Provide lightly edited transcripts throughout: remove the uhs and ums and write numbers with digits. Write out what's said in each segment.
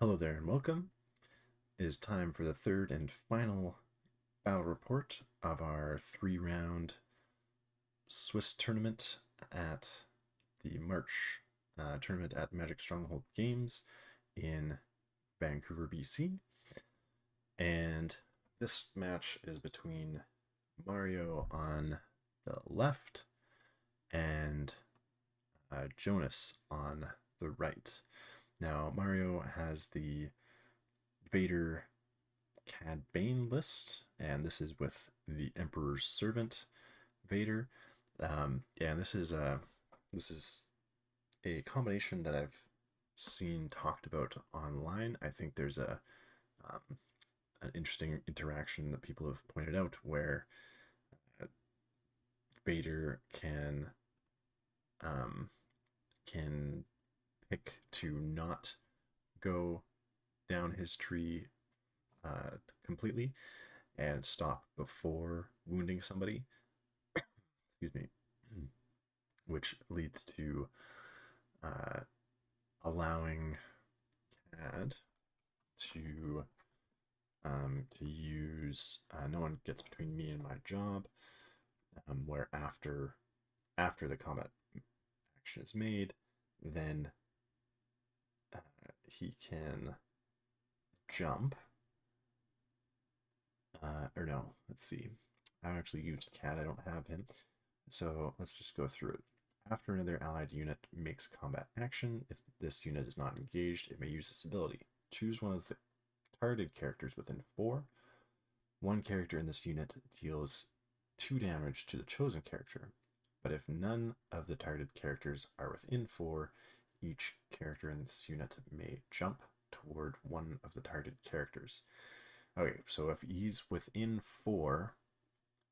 Hello there and welcome. It is time for the third and final battle report of our 3-round Swiss tournament at the March tournament at Magic Stronghold Games in Vancouver, BC. And this match is between Mario on the left and Jonas on the right. Now, Mario has the Vader Cad Bane list, and this is with the Emperor's Servant Vader. Yeah, and this is a combination that I've seen talked about online. I think there's um, an interesting interaction that people have pointed out where uh, Vader um, can pick to not go down his tree completely and stop before wounding somebody. Excuse me, which leads to uh, allowing Cad to use no one gets between me and my job. Where after the combat action is made, then he can jump. Or no, let's see. I actually used Cad. I don't have him. So let's just go through it. After another allied unit makes combat action, if this unit is not engaged, it may use this ability. Choose one of the targeted characters within 4. One character in this unit deals 2 damage to the chosen character, but if none of the targeted characters are within 4, each character in this unit may jump toward one of the targeted characters. Okay, so if he's within 4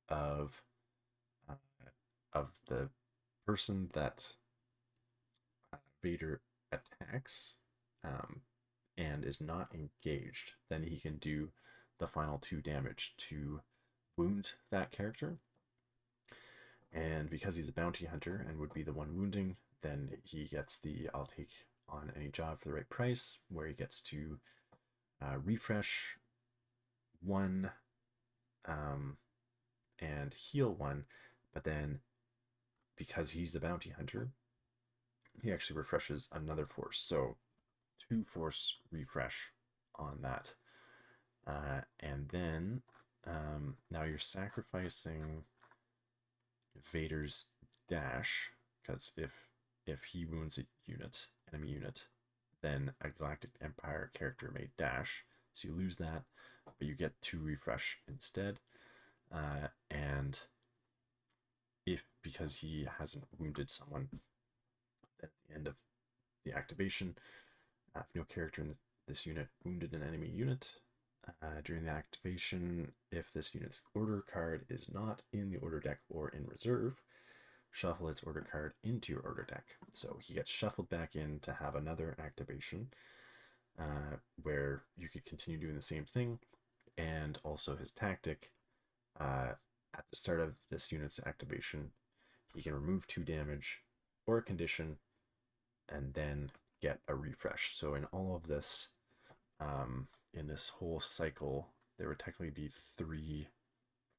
of uh, of the person that Vader attacks and is not engaged, then he can do the final 2 damage to wound that character. And because he's a bounty hunter and would be the one wounding, then he gets the I'll take on any job for the right price, where he gets to refresh 1 and heal 1, but then because he's a bounty hunter, he actually refreshes another force. So 2 force refresh on that. And then now you're sacrificing Vader's dash, because if he wounds a enemy unit, then a Galactic Empire character may dash. So you lose that, but you get 2 refresh instead. And because he hasn't wounded someone at the end of the activation, if no character in this unit wounded an enemy unit during the activation, if this unit's order card is not in the order deck or in reserve, shuffle its order card into your order deck. So he gets shuffled back in to have another activation where you could continue doing the same thing. And also his tactic, at the start of this unit's activation, he can remove 2 damage or a condition and then get a refresh. So in all of this, in this whole cycle, there would technically be 3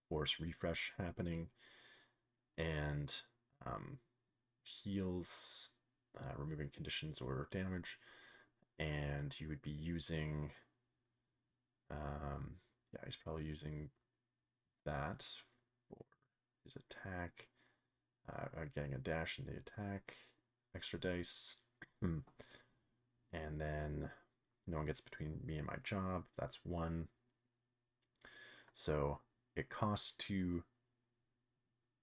force refresh happening, and heals, removing conditions or damage, and you would be using, yeah, he's probably using that for his attack, getting a dash in the attack, extra dice, and then no one gets between me and my job. That's 1. So it costs 2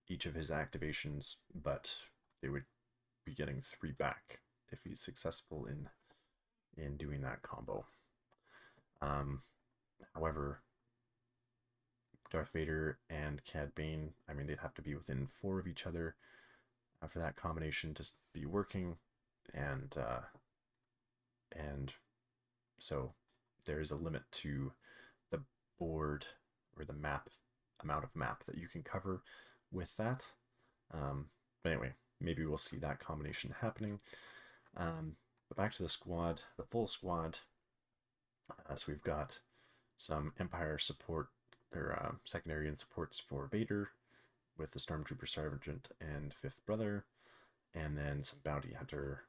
each of his activations, but they would be getting 3 back if he's successful in doing that combo. However, Darth Vader and Cad Bane, I mean, they'd have to be within 4 of each other for that combination to be working, and so there is a limit to the board or the amount of map that you can cover with that. But anyway, maybe we'll see that combination happening. But back to the squad, the full squad. So we've got some Empire support, or secondary and supports for Vader, with the Stormtrooper Sergeant and Fifth Brother, and then some Bounty Hunter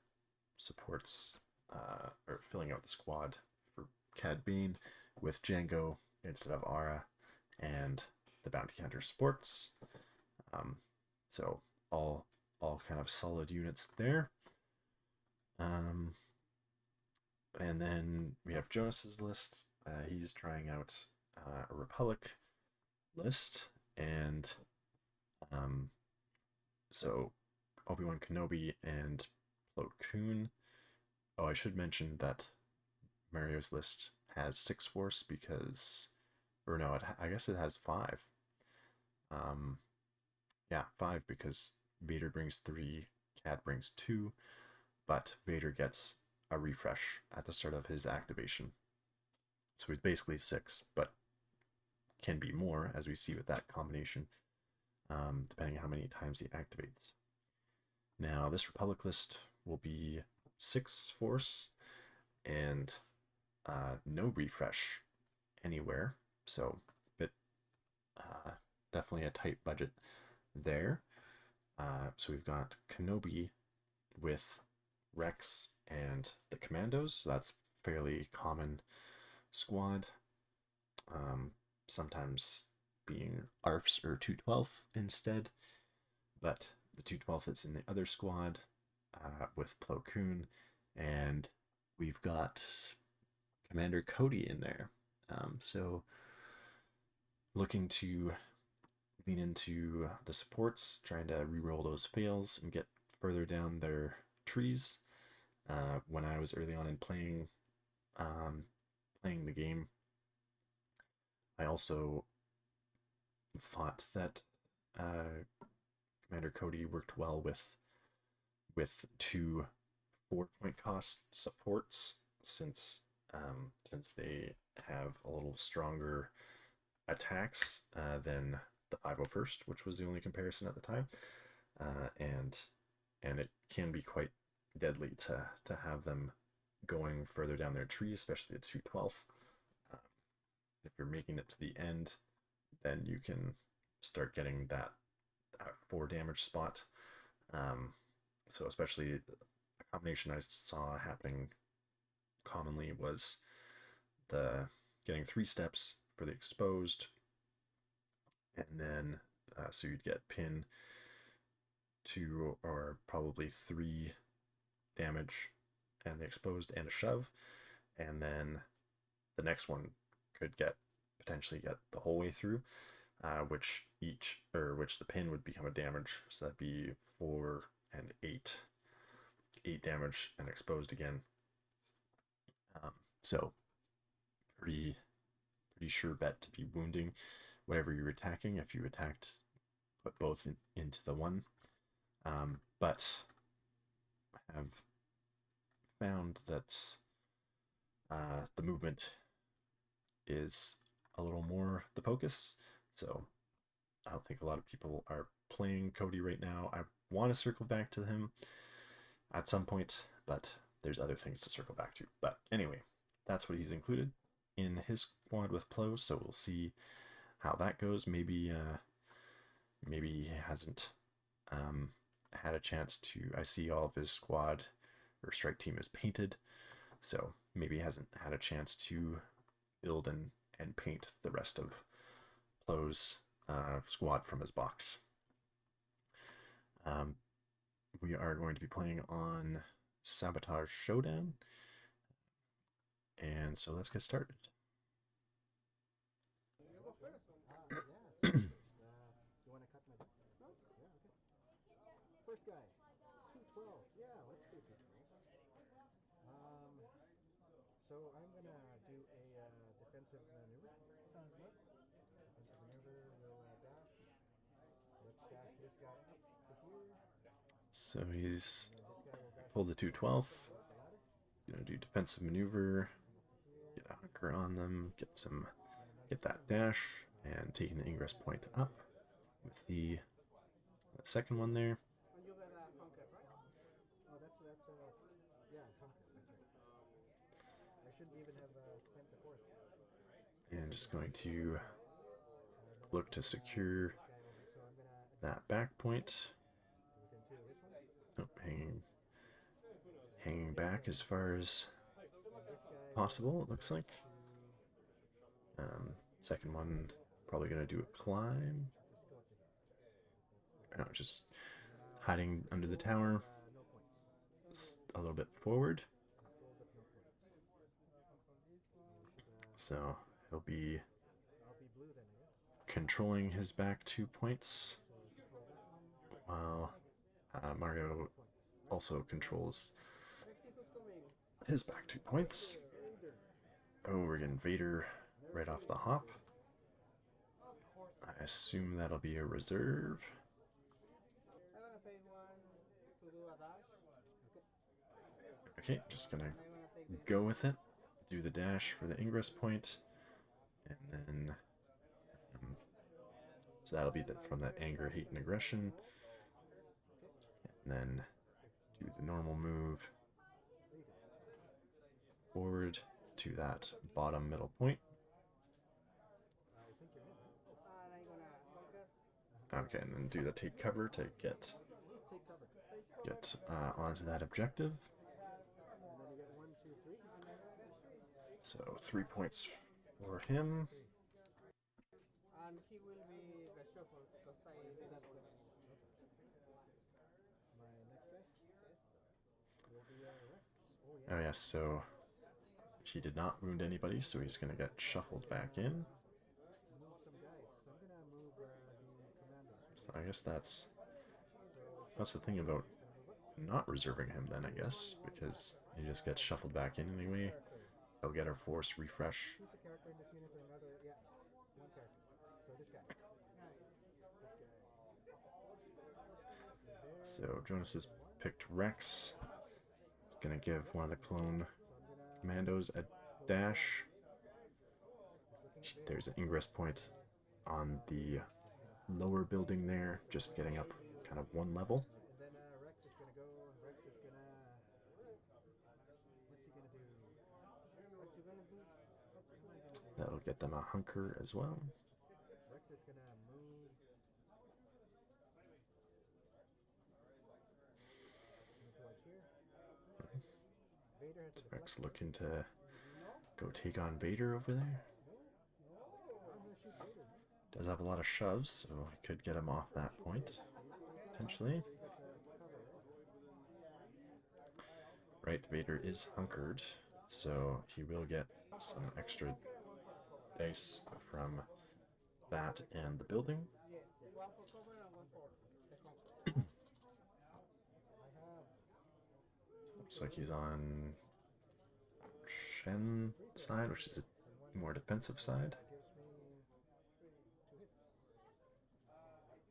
supports, or filling out the squad for Cad Bane with Django instead of Aura, and the Bounty Hunter supports. So all kind of solid units there. And then we have Jonas's list. He's trying out a Republic list, and so Obi-Wan Kenobi and Koon. Oh, I should mention that Mario's list has 6 force because, or no, I guess it has 5. Yeah, 5 because Vader brings 3, Cad brings 2, but Vader gets a refresh at the start of his activation. So he's basically 6, but can be more, as we see with that combination, depending on how many times he activates. Now, this Republic list will be 6 force and no refresh anywhere, so definitely a tight budget there. So we've got Kenobi with Rex and the Commandos, so that's fairly common squad. Sometimes being ARFs or 212th instead, but the 212th is in the other squad with Plo Koon, and we've got Commander Cody in there. So looking to lean into the supports, trying to reroll those fails and get further down their trees. When I was early on in playing the game, I also thought that Commander Cody worked well with 2 4-point cost supports, since they have a little stronger attacks than the 501st, which was the only comparison at the time, and it can be quite deadly to have them going further down their tree, especially at 212th. If you're making it to the end, then you can start getting that 4 damage spot. So especially a combination I saw happening commonly was the getting 3 steps for the exposed, and then so you'd get pin 2 or probably 3 damage and the exposed and a shove, and then the next one could potentially get the whole way through, which the pin would become a damage, so that'd be 4 and 8 damage and exposed again. So pretty sure bet to be wounding whatever you're attacking if you put both into the one. But I have found that the movement is a little more the focus, so I don't think a lot of people are playing Cody right now. I want to circle back to him at some point, but there's other things to circle back to. But anyway, that's what he's included in his squad with Plo, so we'll see how that goes. Maybe he hasn't had a chance to. I see all of his squad or strike team is painted, so maybe he hasn't had a chance to build and paint the rest of Plo's squad from his box. We are going to be playing on Sabotage Showdown, and so let's get started. First guy, 212. Yeah, let's do 212. So I'm gonna do a defensive maneuver. Sounds good. Defensive maneuver will dash. Let's dash this guy up to here. So he's pulled the Pulled 212th. Gonna do defensive maneuver, get a hunker on them, get that dash, and taking the ingress point up with the second one there. And you got a hunker, right? Oh, that's yeah, hunker. That's right. I shouldn't even have spent the force. And just going to look to secure This guy over. So I'm gonna that back point. within 2 of this one. Oh, hanging back as far as And this guy possible, it will looks like. to Second one, probably going to do a climb. just go to No, just now hiding under the tower. no points. A little bit forward. Full but no points. So he'll be I'll be blue then, I guess. controlling his back 2 points, So control that one. while Mario Points. also controls Let's see who's coming. his back 2 points. Vader. Oh, we're getting Vader right off the hop. I assume that'll be a reserve. I'm gonna pay 1 to do a dash. Okay, just gonna And I'm gonna take the go with it. Do the dash for the ingress point, and then so that'll be from that anger, hate, and aggression. And then do the normal move forward to that bottom middle point. I think you're in. And I'm gonna Okay, and then do the take cover to get take cover. onto that objective. And then you get 1, 2, 3. So 3 points for him. And he will be reshuffled because I did not win. My next guy will be Rex. Oh yeah. Oh yes, so he did not wound anybody, so he's gonna get shuffled back in. Move some guys. So I'm gonna move the commanders. So I guess that's the thing about not reserving him then, I guess, because he just gets shuffled back in anyway. He'll get our force refresh. Choose a character in this unit or another. Yeah, 1 character. So this guy. So Jonas has picked Rex. He's gonna give one of the clone commandos a dash. There's an ingress point on the lower building there, just getting up kind of 1 level. And then Rex is gonna go. Rex is gonna. What's he gonna do? What you gonna do? That'll get them a hunker as well. Rex is gonna move. Towards here. Vader has a Rex looking to go take on Vader over there. I'm gonna shoot Vader. Does have a lot of shoves, so he could get him off that point, potentially. Right, Vader is hunkered, so he will get some extra dice from that and the building. Yes, 1 for cover and 1 for the hunker. Looks like he's on Shen side, which is a more defensive side. That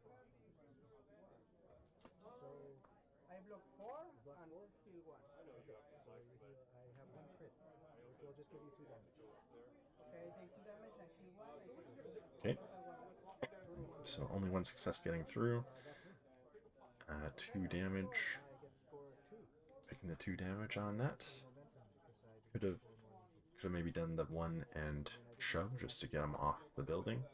gives me 2 hits. So I block 4 and heal 1. Okay, so you heal. I have 1 crit, which will just give you 2 damage. Okay, I take 2 damage and heal 1. I take 2. Okay, so only 1 success getting through. 2 damage. I get score 2. Picking the 2 damage on that. Could have maybe done the 1 and shove just to get him off the building.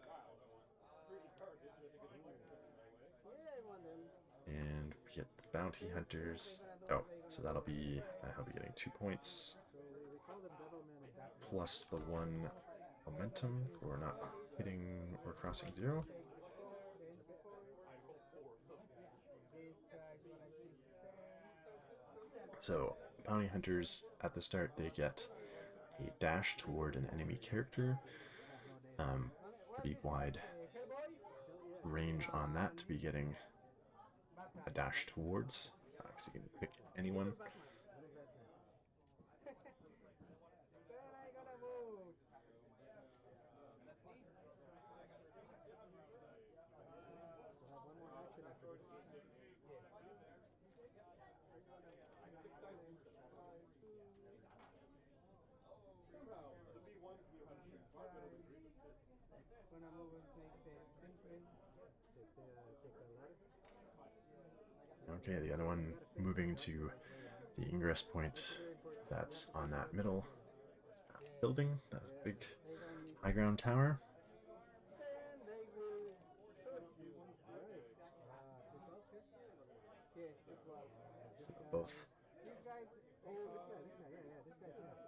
And we get the bounty hunters. Oh, so that'll be he'll be getting 2 points plus the 1 momentum for not hitting or crossing 0. So bounty hunters at the start, they get a dash toward an enemy character. Pretty wide range on that to be getting a dash towards, because you can pick anyone. Gonna move and take the henchman. Take the ladder. Okay, the other one moving to the ingress point that's on that middle building, that big high ground tower. Then they will shoot you. Alright. 212 here? Yes, 212. So both This guy. Oh, this guy. Yeah. This guy's in.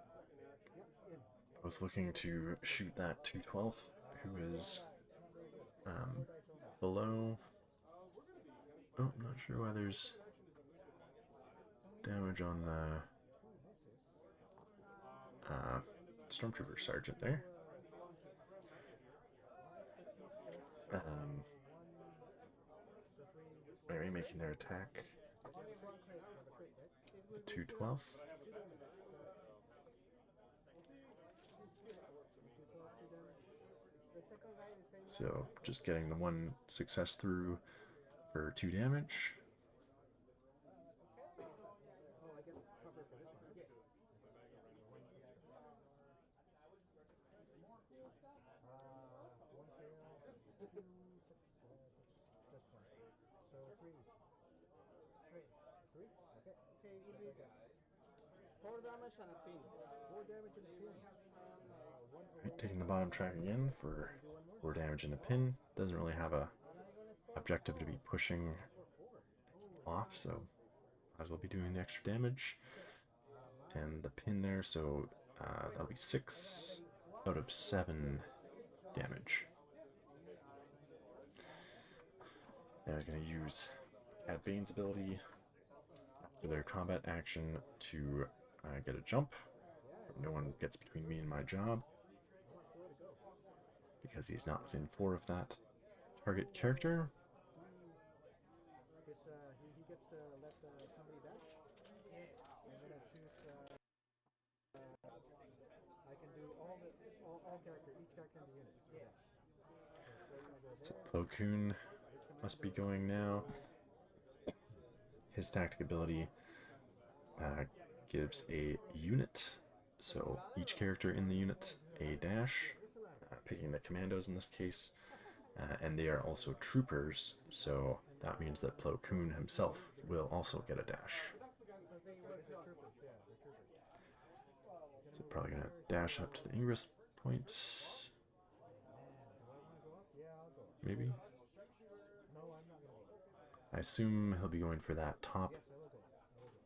Yep, in. both looking to shoot that 212, who is below. Oh, I'm not sure why there's damage on the Stormtrooper Sergeant there. Mary making their attack. The 212. So just getting the one success through for 2 damage. Four damage and a pin. 4 damage and a pin. Right, taking the bottom track again for 4 damage and a pin. Doesn't really have a objective to be pushing off, so might as well be doing the extra damage. And the pin there, so that'll be 6 out of 7 damage. Now I'm going to use Cad Bane's ability after their combat action to get a jump. No one gets between me and my job, because he's not within 4 of that target character. He gets to let somebody dash. I'm gonna choose. I can do all character, each character in the unit. Yes. So Plo Koon must be going now. His tactic ability gives a unit, so each character in the unit a dash, picking the commandos in this case, and they are also troopers, so that means that Plo Koon himself will also get a dash. So probably gonna dash up to the ingress point, maybe. I assume he'll be going for that top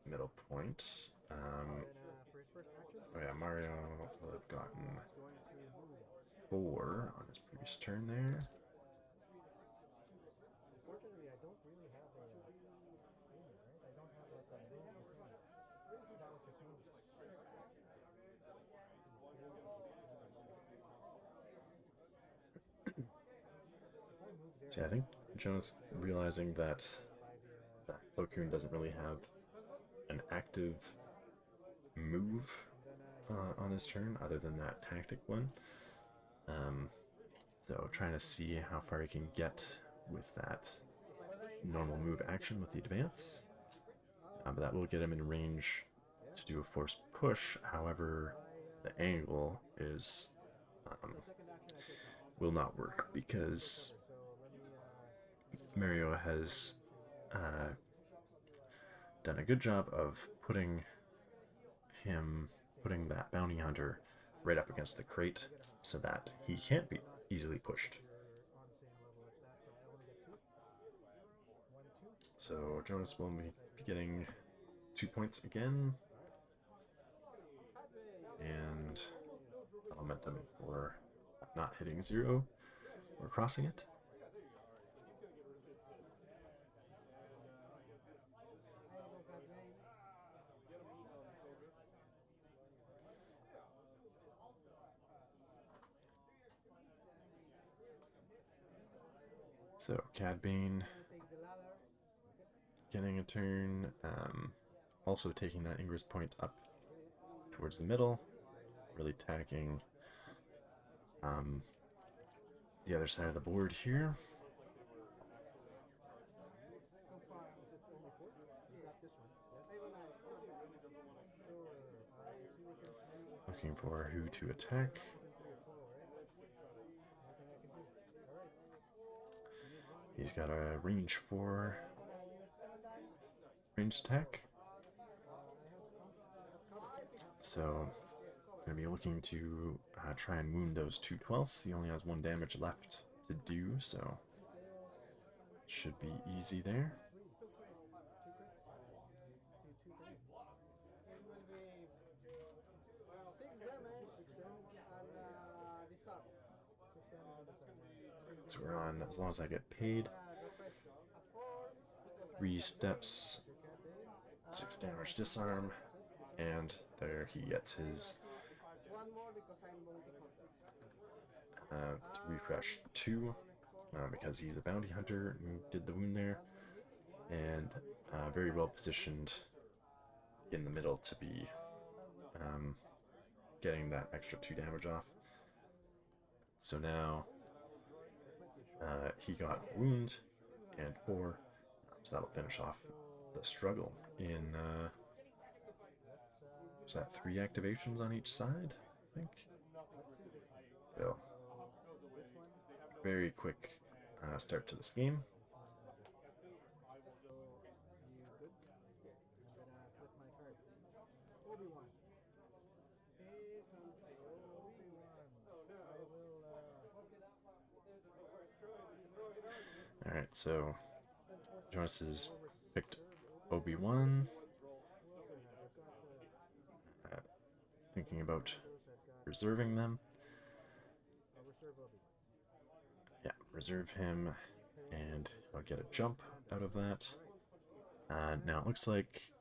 middle point. Oh yeah, Mario will have gotten 4 on his previous turn there. Unfortunately, I don't really have a I don't have like a move. That was just moves. See, I think Jonas realizing that Plo Koon doesn't really have an active move on his turn other than that tactic one. So trying to see how far he can get with that normal move action with the advance. But that will get him in range to do a forced push. However, the angle is will not work because Mario has done a good job of putting that bounty hunter right up against the crate so that he can't be easily pushed. So Jonas will be getting 2 points again, and momentum for not hitting 0 or crossing it. So Cad Bane getting a turn, also taking that ingress point up towards the middle, really attacking the other side of the board here. Looking for who to attack. He's got a range 4 ranged attack. So going to be looking to try and wound those 2/12. He only has 1 damage left to do, so should be easy there. So we're on, as long as I get paid, 3 steps, 6 damage disarm, and there he gets his refresh 2 because he's a bounty hunter who did the wound there, and very well positioned in the middle to be getting that extra 2 damage off. So now he got wound and 4, so that'll finish off the struggle in is that 3 activations on each side, I think. So very quick start to this game. Obi-wan. Alright, so Jonas has picked Obi-wan. Thinking about reserving them. Yeah, reserve him, and I'll get a jump out of that. Now it looks like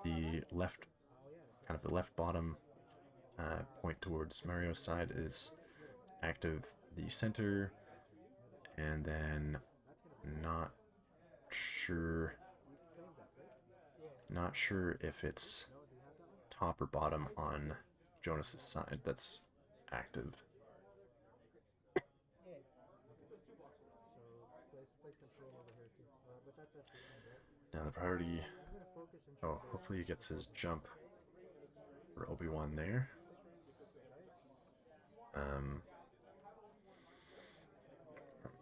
the left, kind of the left bottom point towards Mario's side is active. The center, and then not sure if it's top or bottom on Jonas's side that's active. Now the priority, oh, hopefully he gets his jump for Obi-Wan there. From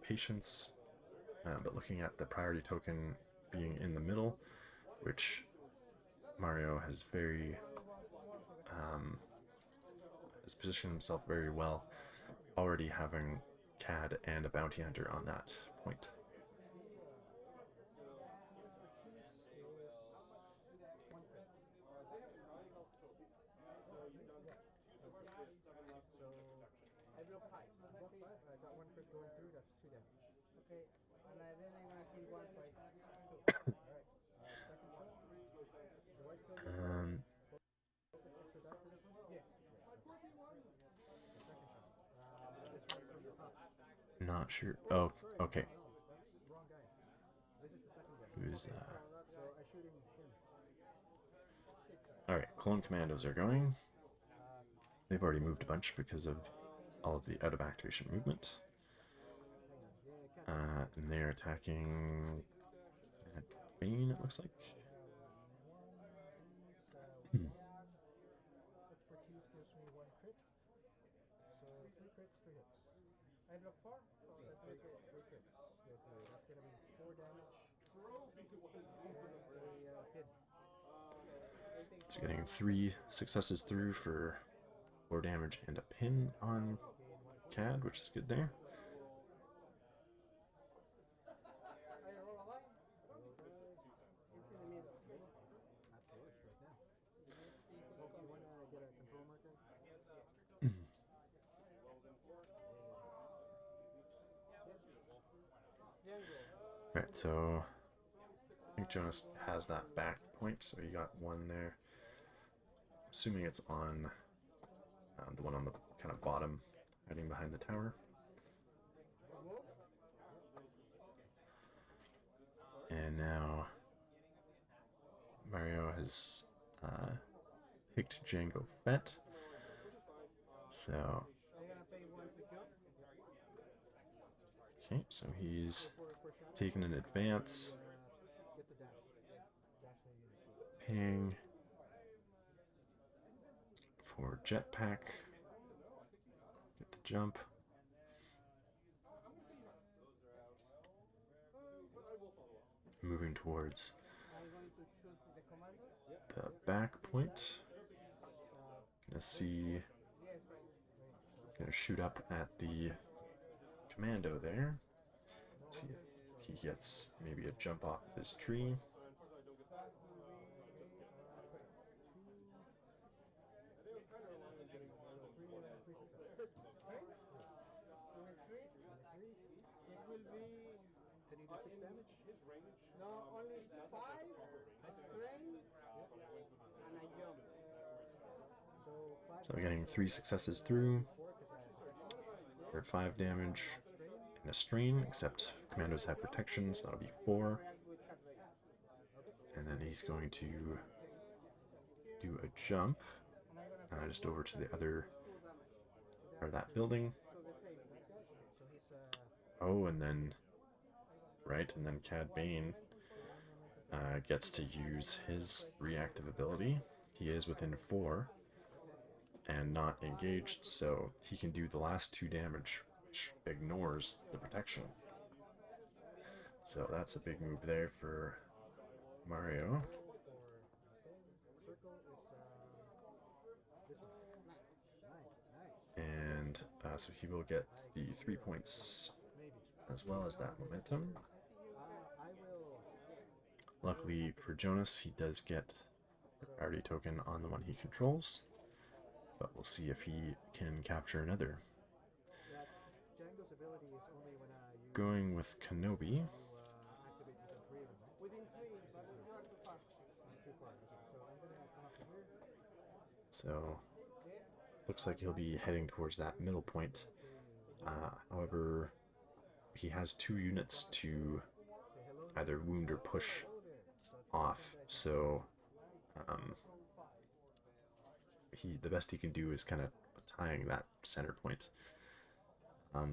patience, but looking at the priority token being in the middle, which Mario has has positioned himself very well, already having Cad and a bounty hunter on that point. Not sure. Oh, okay. Who's Alright, clone commandos are going. They've already moved a bunch because of all of the out of activation movement. And they're attacking Cad Bane, it looks like. So getting 3 successes through for 4 damage and a pin on Cad, which is good there. Right, so I think Jonas has that back point, so he got 1 there. Assuming it's on the one on the kind of bottom, hiding behind the tower. And now Mario has picked Jango Fett. So okay, so he's taken an advance. Ping for jetpack. Get the jump. Moving towards the back point. Gonna see. Gonna shoot up at the commando there. See if he gets maybe a jump off of his tree. It will be. Can you do 6 damage? No, only 5. A strain. Yep. And a jump. So 5. So getting 3 successes through for 5 damage and a strain, except commandos have protection, so that'll be 4. And then he's going to do a jump just over to the other part of that building. Oh, and then Cad Bane gets to use his reactive ability. He is within 4 and not engaged, so he can do the last 2 damage, which ignores the protection. So that's a big move there for Mario. And so he will get the 3 points as well as that momentum. Luckily for Jonas, he does get the priority token on the one he controls, but we'll see if he can capture another. Going with Kenobi. So looks like he'll be heading towards that middle point. However, he has 2 units to either wound or push off, so the best he can do is kind of tying that center point.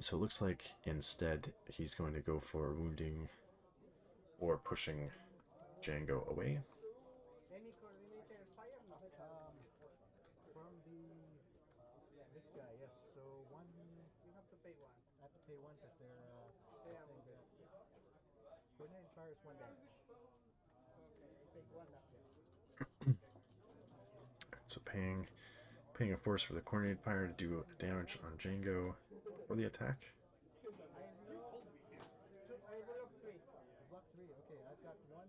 So it looks like instead he's going to go for wounding or pushing Django away. From this guy, yes. So one, you have to pay 1. I have to pay 1 because they're coordinated fire is 1 damage. Okay, take 1 damage. So paying a force for the coordinated fire to do damage on Django for the attack. I block 3. Block 3. Okay, I've got 1.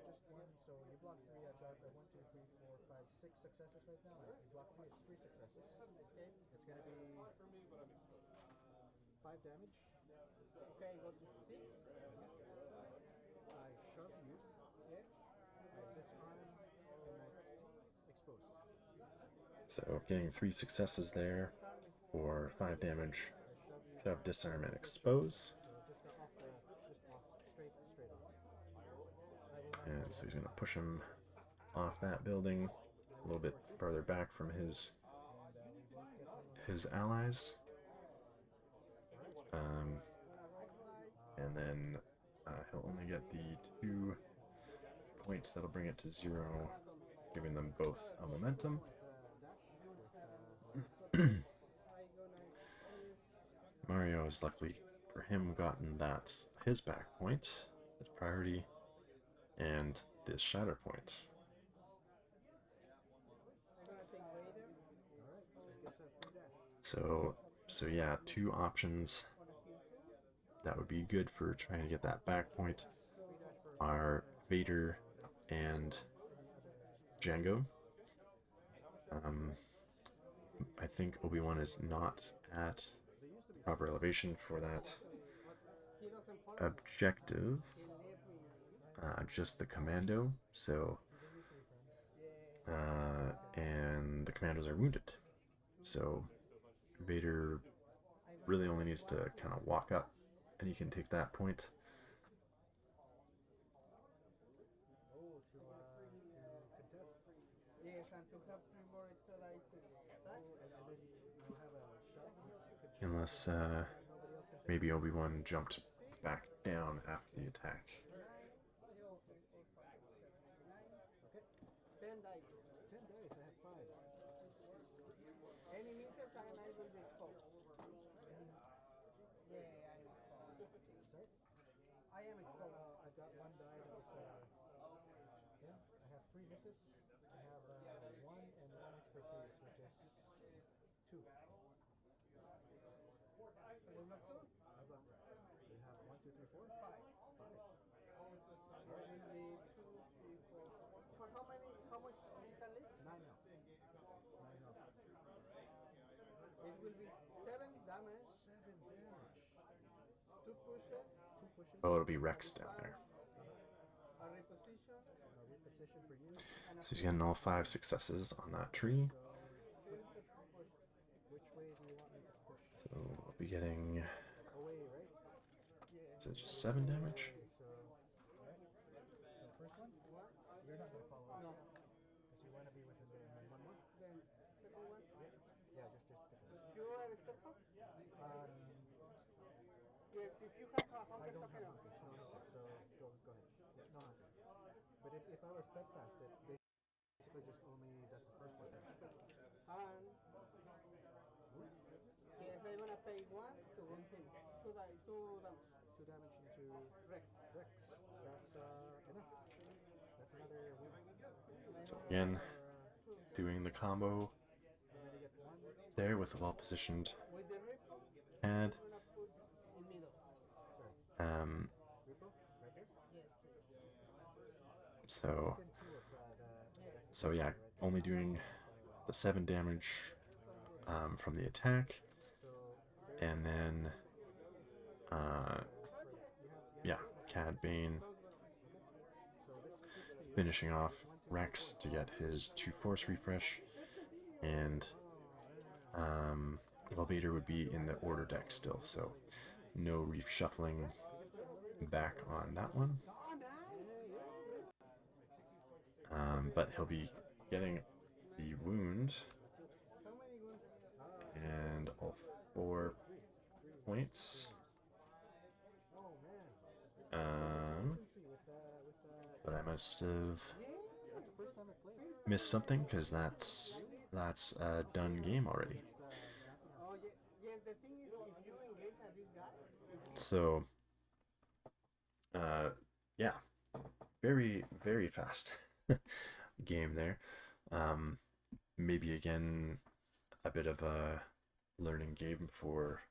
Just 1. So you block 3. I've got 1, 2, 3, 4, 5, 6 successes right now. You block 3. It's 3 successes. Okay, it's gonna be 5 damage. Okay, go to 6. I shove you. Yeah. I disarm and I expose. So getting 3 successes there for 5 damage. Shove, disarm, and expose. And so he's going to push him off that building a little bit farther back from his allies. And then he'll only get the 2 points that'll bring it to 0, giving them both a momentum. Mario has luckily for him gotten that his back point, his priority, and this Shatterpoint. So yeah, 2 options that would be good for trying to get that back point are Vader and Django. I think Obi-wan is not at the proper elevation for that objective. Just the commando, so and the commandos are wounded, so Vader really only needs to kind of walk up and he can take that point. Unless maybe Obi-Wan jumped back down after the attack. Okay. 10 dice. 10 dice. I have 5. Any misses and I will be exposed. Yeah, I am exposed. Sorry? I am exposed. I've got 1 die that is. Yeah, I have 3 misses. 2. I block 2. I block 2. So you have 1, 2, 3, 4, 5. 5. So it will be 2, 3, 4. For how many? How much you can leave? 9 health. 9 health. It will be 7 damage. 7 damage. 2 pushes. 2 pushes. Oh, it'll be Rex down there. A reposition. A reposition for you. And a So he's push. getting all 5 successes on that tree. So Where is the push? which way do you want me to push? So we'll be getting, Away, right? is it just 7 damage? Okay, so, alright. So first one, you're not going to follow up. No. Because you want to be within there. And then one more? Then second one. Yeah, just pick one. You are steadfast? Um, Yes, if you have a I hunter don't token. have hunter. No hunter. So go ahead. Yeah, no hunter. But if I were steadfast, it basically just only does the first one. And yes, I'm gonna pay 1 to wound him. 2 damage. 2 damage into Rex. Rex. That's enough. That's another win. So again, Or, doing the combo and then you get 1. there with a well-positioned With the rifle, Cad. I'm gonna put in middle. Sorry. Um, Ripple? Right there? Yes. so, Within 2 of the so yeah, only doing the 7 damage from the attack. And then, yeah, Cad Bane finishing off Rex to get his 2 force refresh. And Vader would be in the order deck still, so no reshuffling back on that one. But he'll be getting the wound How many wounds? and all 4 points. But I must have missed something because that's a done game already. Oh, yes, the thing is, if you engage at this guy. So, yeah, very, very fast game there. Maybe again, a bit of a learning game for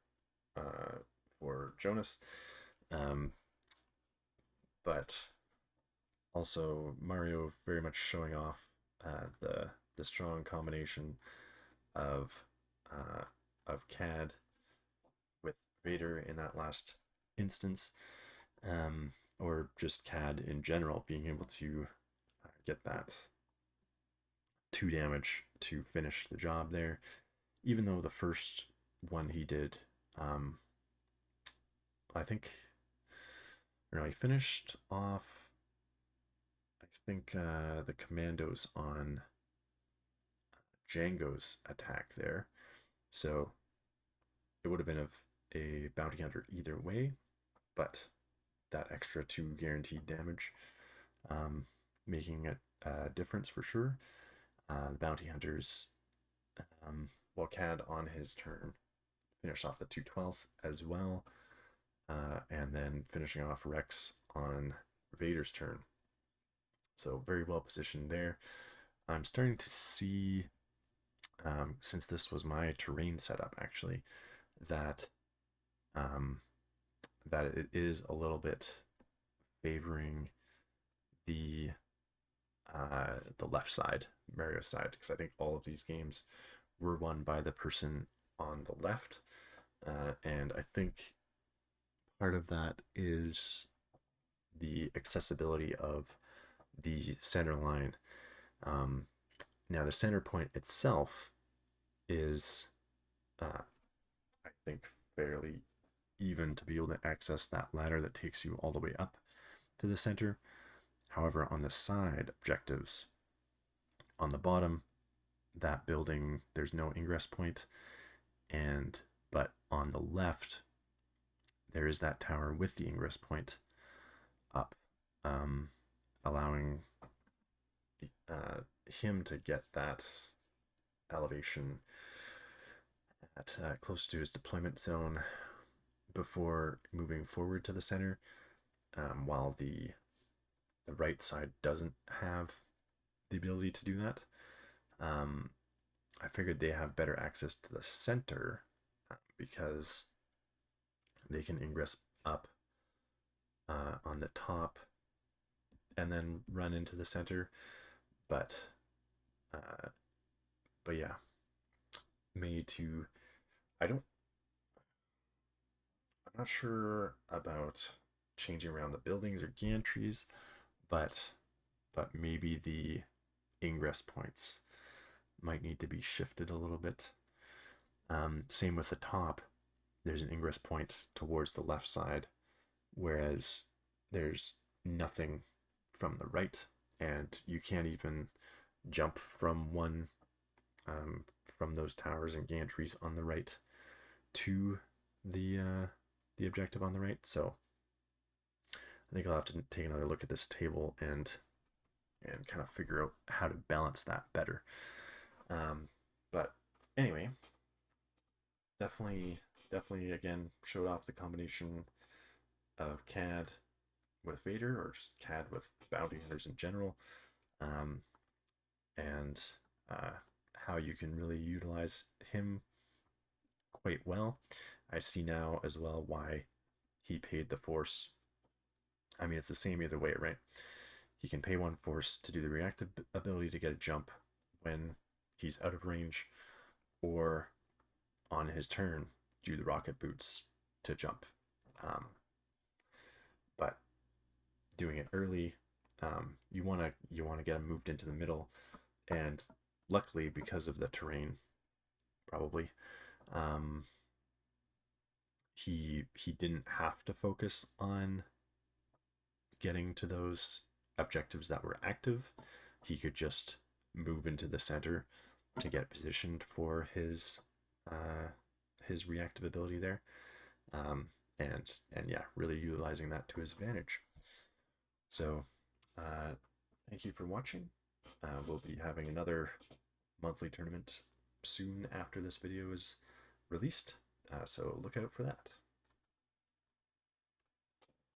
Jonas. But also Mario very much showing off the strong combination of Cad with Vader in that last instance, or just Cad in general being able to get that 2 damage to finish the job there, even though the first one he did, I think, or no, he finished off, I think, the commandos on Django's attack there, so it would have been a bounty hunter either way, but that extra 2 guaranteed damage, making it a difference for sure. The bounty hunters, well, Cad on his turn finished off the 2/12 as well, and then finishing off Rex on Vader's turn. So very well positioned there. I'm starting to see, since this was my terrain setup actually, that that it is a little bit favoring the left side, Mario's side, because I think all of these games were won by the person on the left, and I think part of that is the accessibility of the center line. Now the center point itself is, I think, fairly even to be able to access that ladder that takes you all the way up to the center. However, on the side objectives, on the bottom, that building, there's no ingress point, but on the left, there is that tower with the ingress point up, allowing him to get that elevation at close to his deployment zone before moving forward to the center, while the right side doesn't have the ability to do that. I figured they have better access to the center because they can ingress up on the top and then run into the center. But yeah, I'm not sure about changing around the buildings or gantries, but maybe the ingress points might need to be shifted a little bit. Same with the top. There's an ingress point towards the left side, whereas there's nothing from the right, and you can't even jump from from those towers and gantries on the right to the objective on the right. So I think I'll have to take another look at this table and kind of figure out how to balance that better. But anyway, definitely again showed off the combination of Cad with Vader, or just Cad with bounty hunters in general, and how you can really utilize him quite well. I see now as well why he paid the Force. I mean, it's the same either way, right? He can pay one Force to do the reactive ability to get a jump when he's out of range, or on his turn do the rocket boots to jump. But doing it early, you want to get him moved into the middle, and luckily because of the terrain, probably he didn't have to focus on getting to those objectives that were active. He could just move into the center to get positioned for his reactive ability there, and yeah, really utilizing that to his advantage. So thank you for watching. We'll be having another monthly tournament soon after this video is released, so look out for that.